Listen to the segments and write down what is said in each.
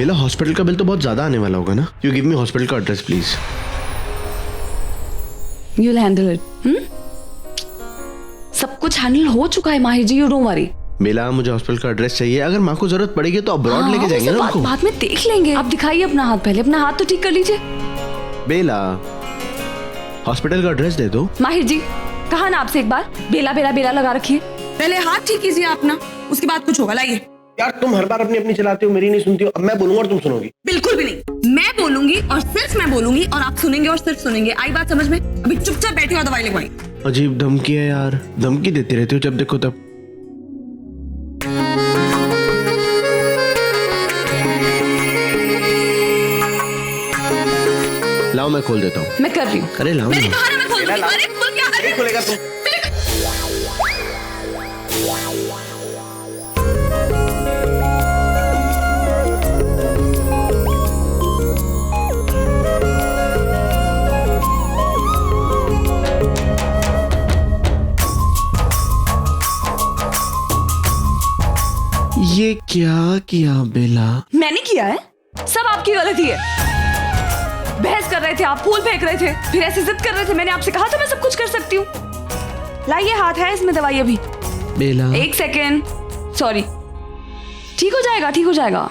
बेला, hospital का bill तो बहुत ज्यादा आने वाला होगा ना? यू गिव मी हॉस्पिटल का address please. You'll handle it. सब कुछ हैंडल हो चुका है माहिर जी, यू डोंट वरी। बेला, मुझे हॉस्पिटल का एड्रेस चाहिए। अगर माँ को जरूरत पड़ेगी तो अब्रॉड लेके जाएंगे ना उनको। बाद में देख लेंगे। आप दिखाइए अपना हाथ, पहले अपना हाथ तो ठीक कर लीजिए। बेला, हॉस्पिटल का एड्रेस दे दो। माहिर जी, कहा ना आपसे एक बार, बेला बेला बेला लगा रखिए। पहले हाथ ठीक कीजिए अपना, उसके बाद कुछ होगा। लाइए। यार तुम हर बार अपनी अपनी चलाते हो, मेरी नहीं सुनती हो। अब मैं बोलूंगा और तुम सुनोगी? बिल्कुल भी नहीं। मैं बोलूंगी और सिर्फ मैं बोलूंगी और आप सुनेंगे और सिर्फ सुनेंगे। आई बात समझ में? अभी चुपचाप बैठी हो, दवाई लगवाई। अजीब धमकी है यार, धमकी देती रहती हो जब देखो तब। लाओ मैं खोल देता हूँ। मैं कर रही हूँ। अरे लाओ मैंने ना। कहा ना मैं खोल दूंगी। अरे खोल क्या? अरे खोलेगा तू? ये क्या किया बेला? मैंने किया है? सब आपकी गलती है। बहस कर रहे थे आप, फूल फेंक रहे थे, फिर ऐसे जिद कर रहे थे। मैंने आपसे कहा था मैं सब कुछ कर सकती हूँ। लाइए, हाथ है इसमें दवाई अभी। बेला, एक सेकेंड, सॉरी। ठीक हो जाएगा, ठीक हो जाएगा।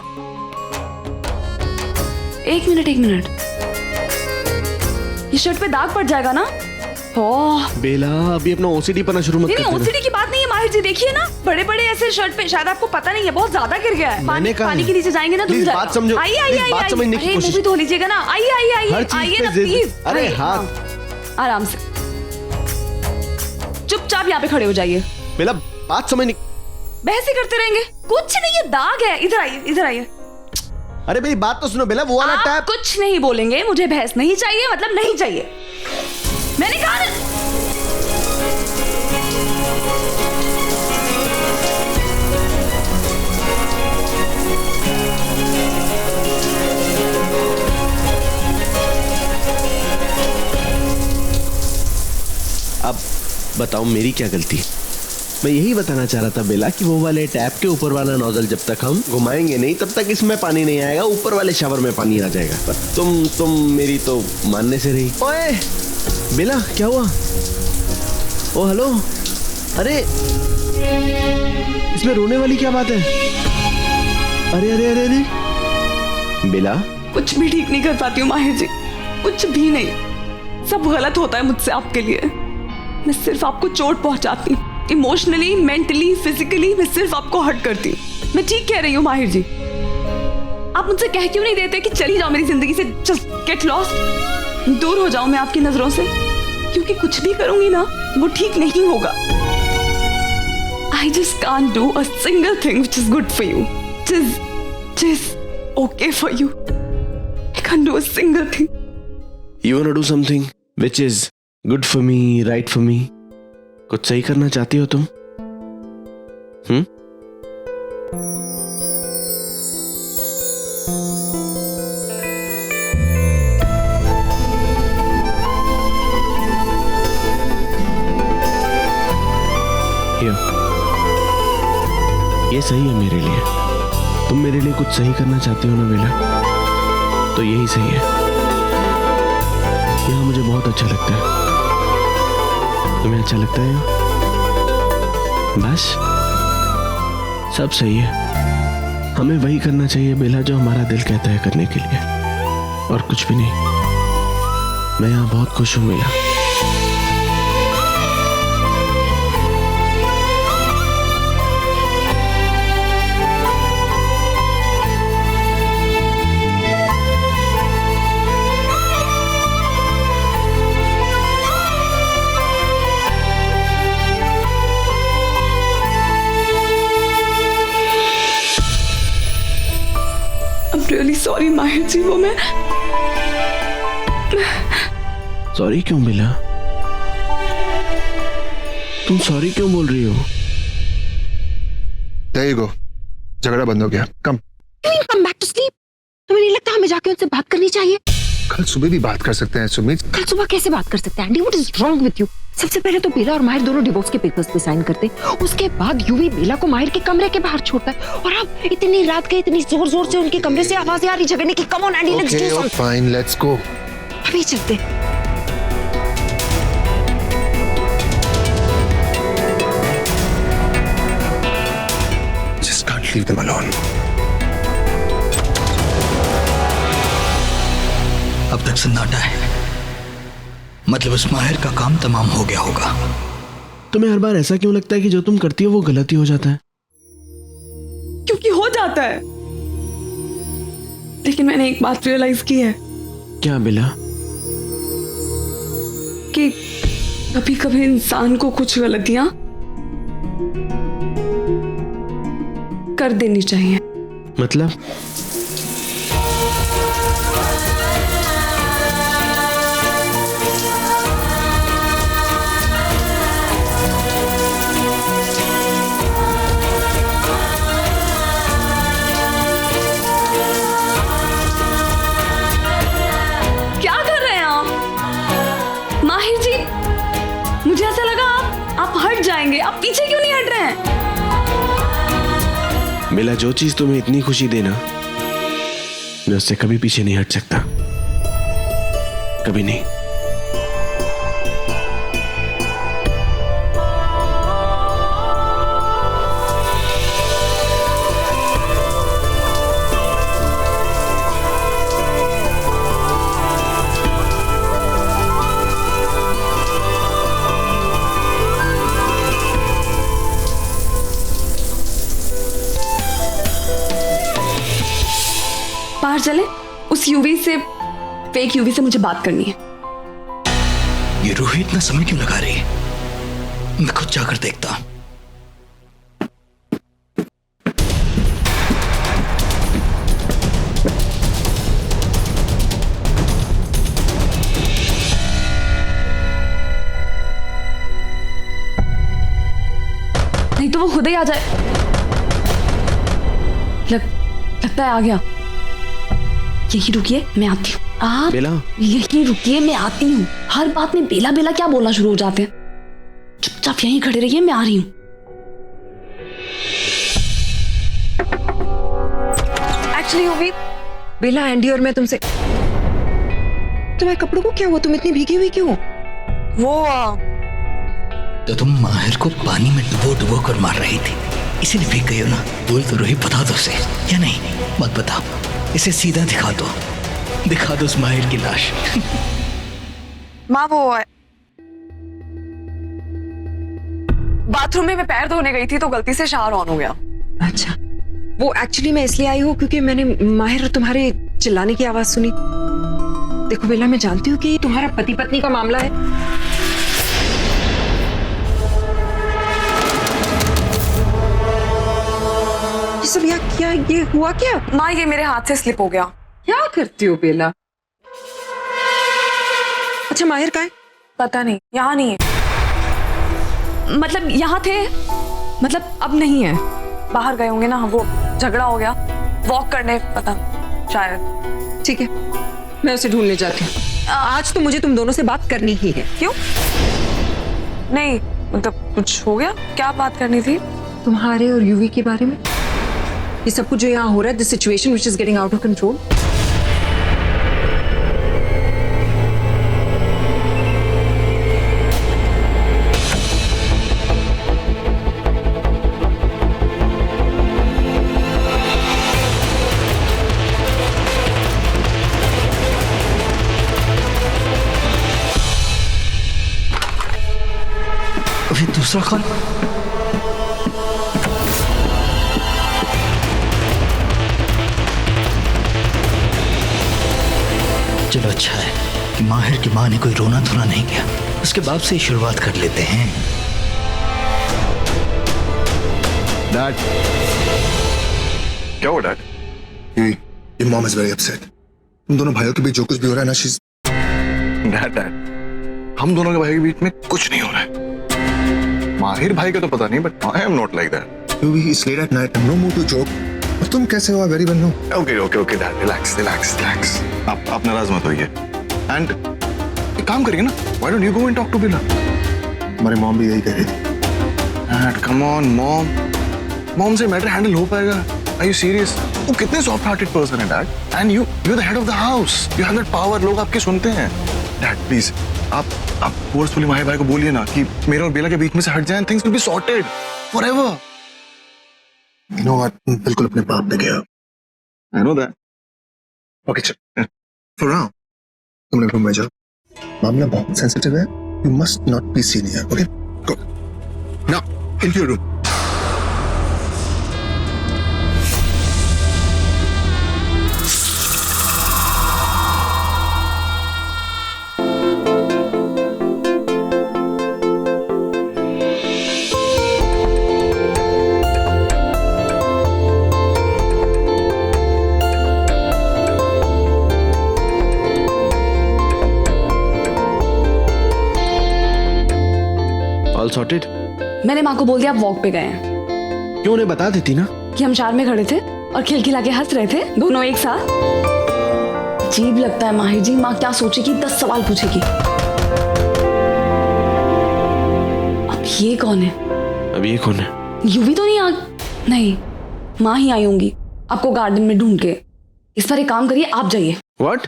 एक मिनट। ये शर्ट पे दाग पड़ जाएगा ना? ओह बेला, अभी अपना ओसीडी पना शुरू मत नहीं, कर। ओसीडी की बात नहीं है माहिर जी। देखिए ना, बड़े बड़े ऐसे शर्ट पे, शायद आपको पता नहीं है, बहुत ज्यादा गिर गया है। पानी के नीचे जाएंगे ना, प्लीज बात समझो। आइए, बात समझने की कोशिश। मूवी धो लीजिएगा ना। आइए ना प्लीज। अरे हाथ आराम से, चुपचाप यहाँ पे खड़े हो जाइए। बेला, बात समझ नहीं। बहस ही करते रहेंगे, कुछ नहीं, ये दाग है। इधर आइए। अरे मेरी बात तो सुनो बेला, वो वाला आप टैप। कुछ नहीं बोलेंगे, मुझे बहस नहीं चाहिए, मतलब नहीं चाहिए। मैंने कहा ना। अब बताओ मेरी क्या गलती? मैं यही बताना चाह रहा था बेला कि वो वाले टैप के ऊपर वाला नोजल जब तक हम घुमाएंगे नहीं तब तक इसमें पानी नहीं आएगा, ऊपर वाले शावर में पानी आ जाएगा। पर तुम मेरी तो मानने से रही। ओए बेला, क्या हुआ? ओ हेलो, अरे इसमें रोने वाली क्या बात है? अरे बेला, कुछ भी ठीक नहीं कर पाती हूँ माहिर जी, कुछ भी नहीं। सब गलत होता है मुझसे आपके लिए। मैं सिर्फ आपको चोट पहुंचाती हूँ, इमोशनली, मेंटली, फिजिकली। मैं सिर्फ आपको हर्ट करती हूँ। मैं ठीक कह रही हूँ माहिर जी। आप मुझसे कह क्यों नहीं देते कि चली जाओ मेरी जिंदगी से, जस्ट गेट लॉस्ट, दूर हो जाऊं मैं आपकी नजरों से? क्योंकि कुछ भी करूंगी ना, वो ठीक नहीं होगा। I just can't do a single thing which is good for you, which is okay for you. I can't do a single thing. You wanna do something which is good for me, right for me? कुछ सही करना चाहती हो तुम? ये सही है मेरे लिए। तुम मेरे लिए कुछ सही करना चाहती हो ना बेला, तो यही सही है। यहाँ मुझे बहुत अच्छा लगता है। तुम्हें अच्छा लगता है? बस सब सही है। हमें वही करना चाहिए बेला जो हमारा दिल कहता है करने के लिए, और कुछ भी नहीं। मैं यहाँ बहुत खुश हूँ बेला। रियली सॉरी माहिर जी, वो मैं सॉरी क्यों बेला? तुम सॉरी क्यों बोल रही हो? There you go. झगड़ा बंद हो गया। कम कम बैक टू स्लीप। तुम्हें नहीं लगता हमें जाके उनसे बात करनी चाहिए? कल सुबह भी बात कर सकते हैं सुमित। कल सुबह कैसे बात कर सकते हैं? Aunty, what is wrong with you? सबसे पहले तो बेला और माहिर दोनों डिवोर्स के पेपर्स पे साइन करते, उसके बाद यूवी बेला को माहिर के कमरे के बाहर छोड़ता है, और अब इतनी रात के इतनी जोर जोर से उनके कमरे से आवाजें आ रही झगड़ने की। Come on aunty, let's do something. Fine, let's go. अभी चलते। Just can't leave them alone. अब तक सन्नाटा है, मतलब उस माहिर का काम तमाम हो गया होगा। तुम्हें हर बार ऐसा क्यों लगता है कि जो तुम करती हो वो गलत ही हो जाता है? क्योंकि हो जाता है। लेकिन मैंने एक बात रियलाइज की है क्या बेला? कि कभी कभी इंसान को कुछ गलतियां कर देनी चाहिए। मतलब? क्या कर रहे हैं आप माहिर जी? मुझे ऐसा लगा आप हट जाएंगे। आप पीछे क्यों नहीं हट रहे हैं? बेला, जो चीज तुम्हें इतनी खुशी देना, मैं उससे कभी पीछे नहीं हट सकता, कभी नहीं। बाहर चले, उस यूवी से, फेक यूवी से मुझे बात करनी है। ये रूही इतना समय क्यों लगा रही है? मैं खुद जाकर देखता हूं। नहीं तो वो खुद ही आ जाए। लगता है आ गया। यही रुकिए, मैं आती हूँ। आप बेला, यही रुकिए, मैं आती हूँ। हर बात में बेला बेला क्या बोलना शुरू हो जाते हैं। चुपचाप यहीं खड़े रहिए, मैं आ रही हूँ। एक्चुअली यूवी, बेला, एंडी और मैं तुमसे, तुम्हारे कपड़ों को क्या हुआ? तुम इतनी भीगी हुई क्यों? वो तो तुम माहिर को पानी में डुबो डुबो कर मार रही थी, इसीलिए भीग गई हो ना? बोल तो रही, बता दो उसे। या नहीं, मत बताओ, इसे सीधा दिखा दो उस माहिर की लाश। माँ, वो बाथरूम में मैं पैर धोने गई थी तो गलती से शावर ऑन हो गया। अच्छा, वो एक्चुअली मैं इसलिए आई हूँ क्योंकि मैंने माहिर और तुम्हारे चिल्लाने की आवाज सुनी। देखो बेला, मैं जानती हूँ कि तुम्हारा पति पत्नी का मामला है, ये सब क्या ये हुआ क्या? माँ, ये मेरे हाथ से स्लिप हो गया। क्या करती हो बेला? अच्छा, माहिर कहाँ है? पता नहीं, यहाँ नहीं है। मतलब यहाँ थे, मतलब अब नहीं है। बाहर गए होंगे ना, वो झगड़ा हो गया, वॉक करने, पता शायद। ठीक है, मैं उसे ढूंढने जाती हूँ। आज तो मुझे तुम दोनों से बात करनी ही है। क्यों? नहीं, मतलब कुछ हो गया? क्या बात करनी थी? तुम्हारे और यूवी के बारे में, ये सब कुछ जो यहाँ हो रहा है, this situation which is getting out of control. अभी दूसरा कॉल। चलो, अच्छा है कि माहिर की माँ ने कोई रोना धोना नहीं किया। उसके बाप से ही शुरुआत कर लेते हैं। डैड, क्या हुआ dad? your mom is very upset. तुम दोनों भाइयों के बीच जो कुछ भी हो रहा है ना, she's... डैड, हम दोनों के भाई के बीच में कुछ नहीं हो रहा है। माहिर भाई का तो पता नहीं, but I am not like that. It's late at night, no mood to joke. और तुम कैसे हो? I very well know. Okay, dad, relax. आप नाराज मत होइए। एंड एक काम करिए ना, why don't you go and talk to Bela? हमारी मॉम भी यही कह रही थी। डैड कम ऑन मॉम से मैटर हैंडल हो पाएगा? Are you serious? वो कितने सॉफ्ट हार्टेड पर्सन है dad, and you are the head of the house, you have that power, लोग आपके सुनते हैं। डैड प्लीज आप फोर्सफुली माहिर भाई को बोलिए ना कि मेरे और बेला के बीच में से हट जाएं, things will be sorted forever. You know what, बिल्कुल अपने बाप पे गया। I know that. ओके चल, फॉर नाउ तुम लोग रूम में जाओ, मामला बहुत सेंसिटिव है, you must not be seen here, okay? Go now into your room. All sorted? मैंने माँ को बोल दिया आप वॉक पे गए हैं क्यों, उन्हें बता देती ना। कि हम शार में खड़े थे और खिलखिला के हंस रहे थे दोनों एक साथ। अजीब लगता है माहिर जी, माँ क्या सोचेगी, 10 सवाल पूछेगी। अब ये कौन है? अब ये कौन है? यूवी तो नहीं नहीं, माँ ही आई होंगी आपको गार्डन में ढूंढ के। इस पर एक काम करिए, आप जाइए। व्हाट?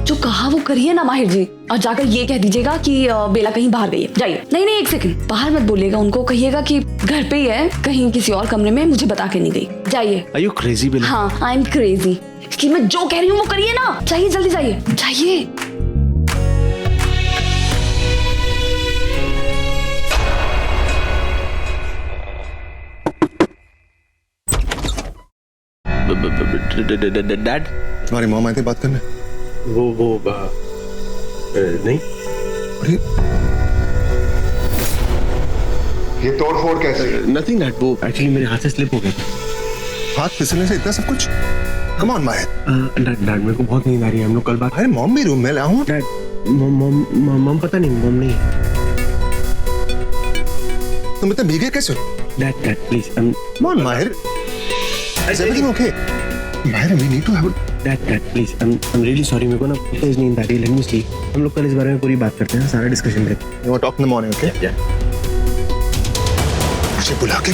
जो कहा वो करिए ना माहिर जी, और जाकर ये कह दीजिएगा कि बेला कहीं बाहर गई है। जाइए। नहीं एक सेकंड, बाहर मत बोलिएगा, उनको कहिएगा कि घर पे ही है, कहीं किसी और कमरे में, मुझे बता के नहीं गई। जाइए। आर यू क्रेजी बेला? हाँ, आई एम क्रेजी। कि मैं जो कह रही हूँ वो करिए ना। जाइए, जल्दी जाइए जाइए। डैड? तुम्हारी मॉम आई थी बात करने? वो नहीं। अरे ये तोड़ फोड़ कैसे? नथिंग डैड, वो एक्चुअली मेरे हाथ से स्लिप हो गया। हाथ फिसलने से इतना सब कुछ? कम ऑन माहिर। डैड मेरे को बहुत नींद आ रही है, हम लोग कल बात। अरे मॉम भी रूम में लाऊं? डैड मॉम पता नहीं, मॉम नहीं है। तुम इतने भीगे कैसे हो? Dad please, come on Mahir, is everything okay? Mahir we need to have dad please, I am really sorry, मेरे को ना तेज नींद आ रही है, लेट मी स्लीप। हम लोग कल इस बारे में पूरी बात करते हैं, सारा डिस्कशन करते हैं। You want talk in the morning, okay? या मुझे बुला के